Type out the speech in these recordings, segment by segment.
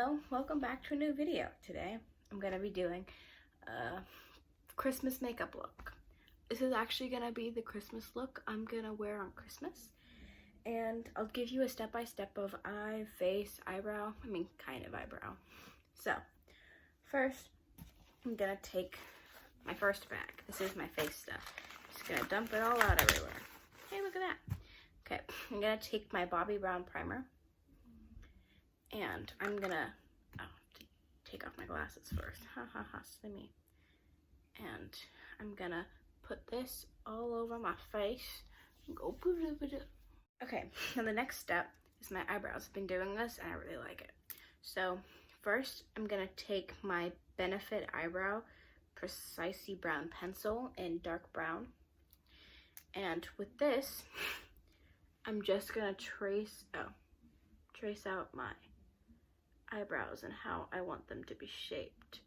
Hello, welcome back to a new video. Today I'm gonna be doing a Christmas makeup look. This is actually gonna be the Christmas look I'm gonna wear on Christmas, and I'll give you a step-by-step of eye, face, eyebrow, kind of eyebrow. So first I'm gonna take my first bag. This is my face stuff. Just gonna dump it all out everywhere. Hey, look at that. Okay, I'm gonna take my Bobbi Brown primer, and I'm gonna take off my glasses first. Silly me. And I'm gonna put this all over my face and go okay, now the next step is my eyebrows. I've been doing this and I really like it. So first I'm gonna take my Benefit eyebrow Precisely Brown pencil in dark brown, and with this I'm just gonna trace out my eyebrows and how I want them to be shaped.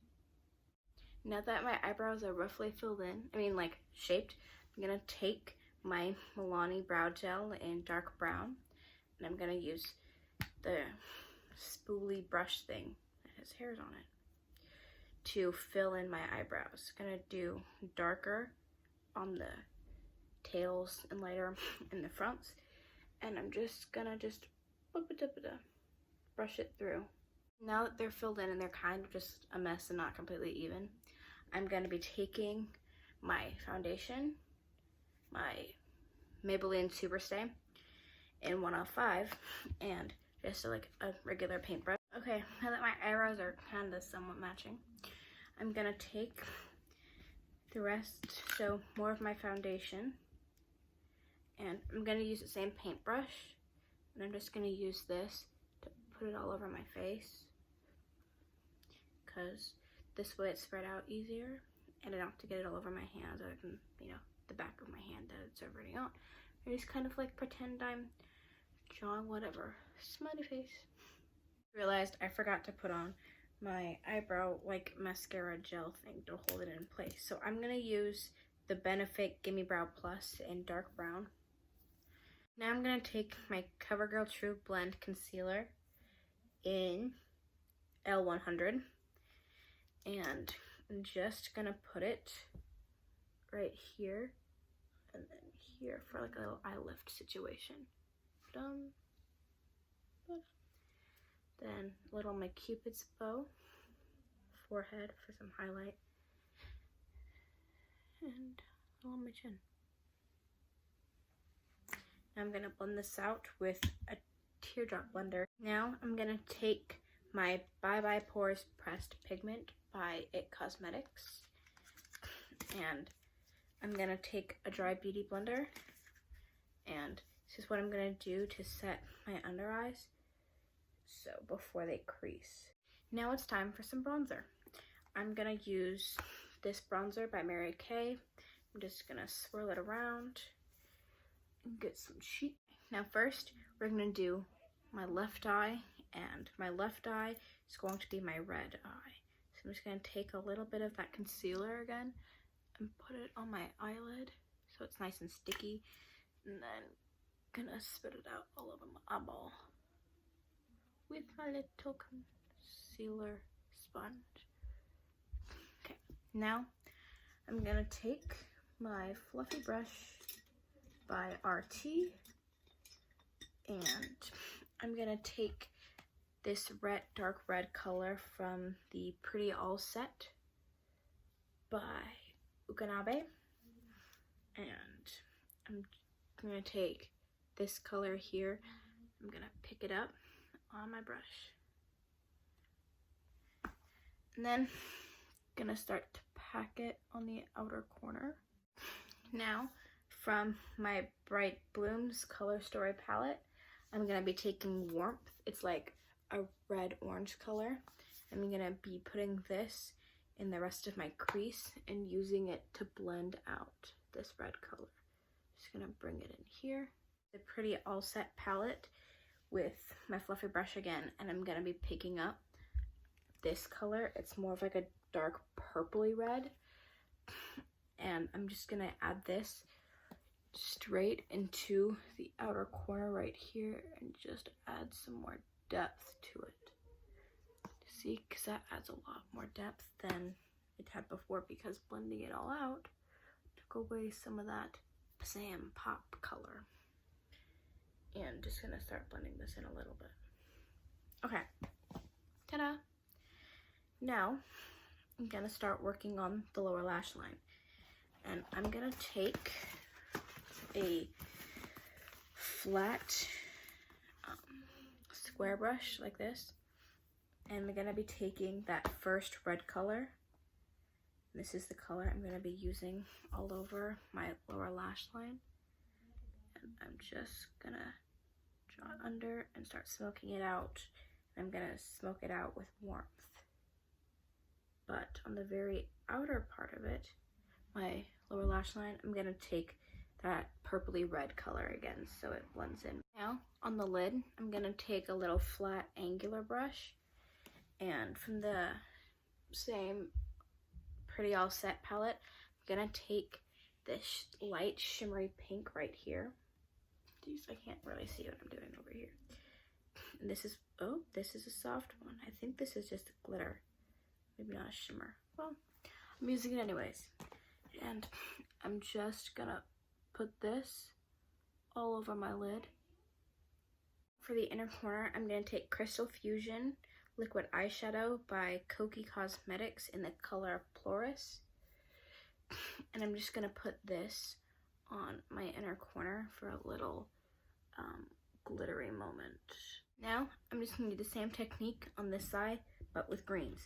Now that my eyebrows are roughly filled in, shaped, I'm gonna take my Milani brow gel in dark brown, and I'm gonna use the spoolie brush thing that has hairs on it to fill in my eyebrows. Gonna do darker on the tails and lighter in the fronts, and I'm just gonna brush it through. Now that they're filled in and they're kind of just a mess and not completely even, I'm going to be taking my foundation, my Maybelline Superstay in 105, and just a regular paintbrush. Okay, now that my eyebrows are kind of somewhat matching, I'm going to take the rest, so more of my foundation, and I'm going to use the same paintbrush, and I'm just going to use this to put it all over my face, because this way it's spread out easier and I don't have to get it all over my hands, or the back of my hand that it's already on. I just kind of pretend I'm drawing whatever. Smiley face. Realized I forgot to put on my eyebrow mascara gel thing to hold it in place. So I'm gonna use the Benefit Gimme Brow Plus in dark brown. Now I'm gonna take my CoverGirl True Blend Concealer in L100, and I'm just gonna put it right here and then here for a little eye lift situation. Done. Then little my Cupid's bow, forehead for some highlight, and on my chin. Now I'm gonna blend this out with a teardrop blender. Now I'm gonna take my Bye Bye Pores Pressed Pigment by IT Cosmetics, and I'm gonna take a dry beauty blender, and this is what I'm gonna do to set my under eyes, so before they crease. Now it's time for some bronzer. I'm gonna use this bronzer by Mary Kay. I'm just gonna swirl it around and get some sheet. Now first we're gonna do my left eye, and my left eye is going to be my red eye. So I'm just gonna take a little bit of that concealer again and put it on my eyelid so it's nice and sticky, and then gonna spit it out all over my eyeball with my little concealer sponge. Okay, now I'm gonna take my fluffy brush by RT, and I'm gonna take this dark red color from the Pretty All Set by Ukanabe, and I'm gonna take this color here. I'm gonna pick it up on my brush, and then gonna start to pack it on the outer corner. Now from my Bright Blooms Color Story palette, I'm gonna be taking Warmth. It's like a red-orange color. I'm gonna be putting this in the rest of my crease and using it to blend out this red color. Just gonna bring it in here. The Pretty All Set palette with my fluffy brush again, and I'm gonna be picking up this color. It's more of a dark purpley red, and I'm just gonna add this straight into the outer corner right here and just add some more depth to it. See, because that adds a lot more depth than it had before, because blending it all out took away some of that Sam pop color. And just gonna start blending this in a little bit. Okay, ta-da! Now, I'm gonna start working on the lower lash line. And I'm gonna take a flat square brush like this, and I'm gonna be taking that first red color. This is the color I'm gonna be using all over my lower lash line. And I'm just gonna draw it under and start smoking it out. I'm gonna smoke it out with warmth. But on the very outer part of it, my lower lash line, I'm gonna take that purpley red color again so it blends in. Now on the lid, I'm gonna take a little flat angular brush, and from the same Pretty All Set palette, I'm gonna take this light shimmery pink right here. Jeez, I can't really see what I'm doing over here. And this is, oh, this is a soft one. I think this is just a glitter, maybe not a shimmer. Well, I'm using it anyways. And I'm just gonna put this all over my lid. For the inner corner, I'm gonna take Crystal Fusion Liquid Eyeshadow by Kokie Cosmetics in the color Ploris. And I'm just gonna put this on my inner corner for a little glittery moment. Now, I'm just gonna do the same technique on this side, but with greens.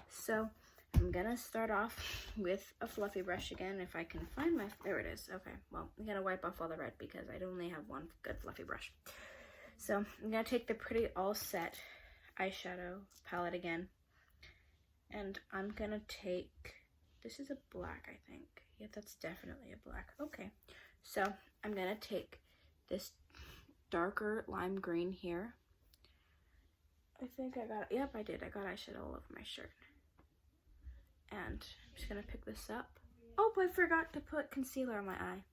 So, I'm gonna start off with a fluffy brush again, if I can find my, there it is. Okay, well, I'm gonna wipe off all the red because I only have one good fluffy brush. So, I'm gonna take the Pretty All Set eyeshadow palette again, and I'm gonna take, this is a black, I think. Yeah, that's definitely a black. Okay, so I'm gonna take this darker lime green here. I think I got, yep, I did. I got eyeshadow all over my shirt. And I'm just gonna pick this up. Oh, I forgot to put concealer on my eye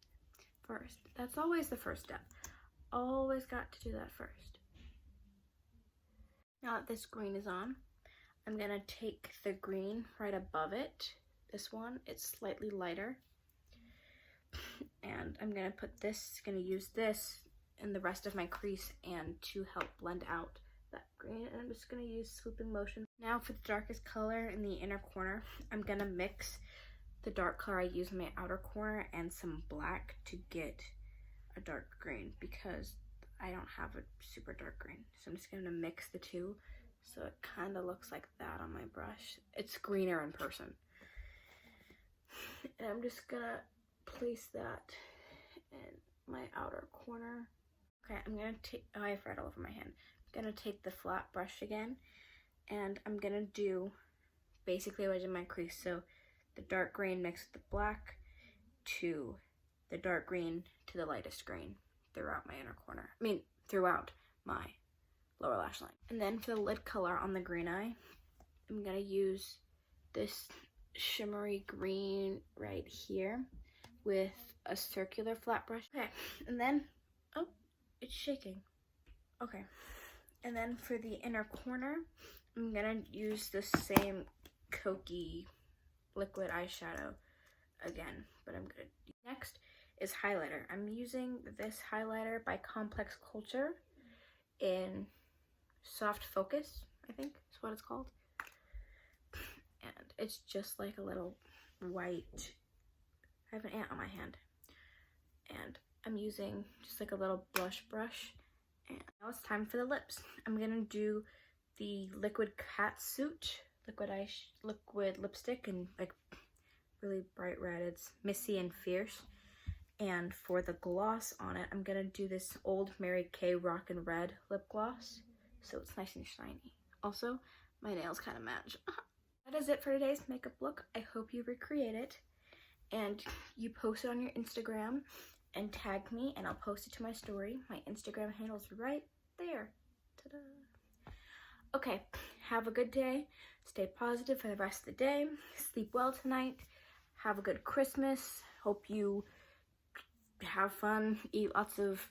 first. That's always the first step. Always got to do that first. Now that this green is on, I'm gonna take the green right above it. This one, it's slightly lighter. And I'm gonna put this, gonna use this in the rest of my crease and to help blend out that green. And I'm just gonna use swooping motion. Now for the darkest color in the inner corner, I'm gonna mix the dark color I use in my outer corner and some black to get a dark green, because I don't have a super dark green. So I'm just gonna mix the two so it kind of looks like that on my brush. It's greener in person. And I'm just gonna place that in my outer corner. Okay, I'm gonna take, oh, I have red all over my hand. I'm gonna take the flat brush again, and I'm gonna do basically what I did in my crease. So the dark green mixed with the black to the dark green to the lightest green throughout my inner corner. I mean, throughout my lower lash line. And then for the lid color on the green eye, I'm gonna use this shimmery green right here with a circular flat brush. Okay, and then, oh, it's shaking. Okay, and then for the inner corner, I'm gonna use the same Kokie liquid eyeshadow again, but I'm gonna, next is highlighter. I'm using this highlighter by Complex Culture in Soft Focus, I think is what it's called. And it's just like a little white, I have an ant on my hand. And I'm using just like a little blush brush. And now it's time for the lips. I'm gonna do the Liquid Catsuit liquid lipstick in like really bright red. It's Missy and Fierce. And for the gloss on it, I'm gonna do this Old Mary Kay Rockin' Red lip gloss, so it's nice and shiny. Also, my nails kind of match. That is it for today's makeup look. I hope you recreate it, and you post it on your Instagram and tag me, and I'll post it to my story. My Instagram handle's right there. Ta-da! Okay, have a good day. Stay positive for the rest of the day. Sleep well tonight. Have a good Christmas. Hope you have fun. Eat lots of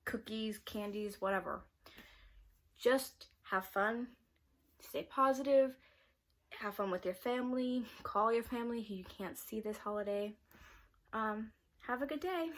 cookies, candies, whatever. Just have fun stay positive, have fun with your family, call your family who you can't see this holiday. Have a good day.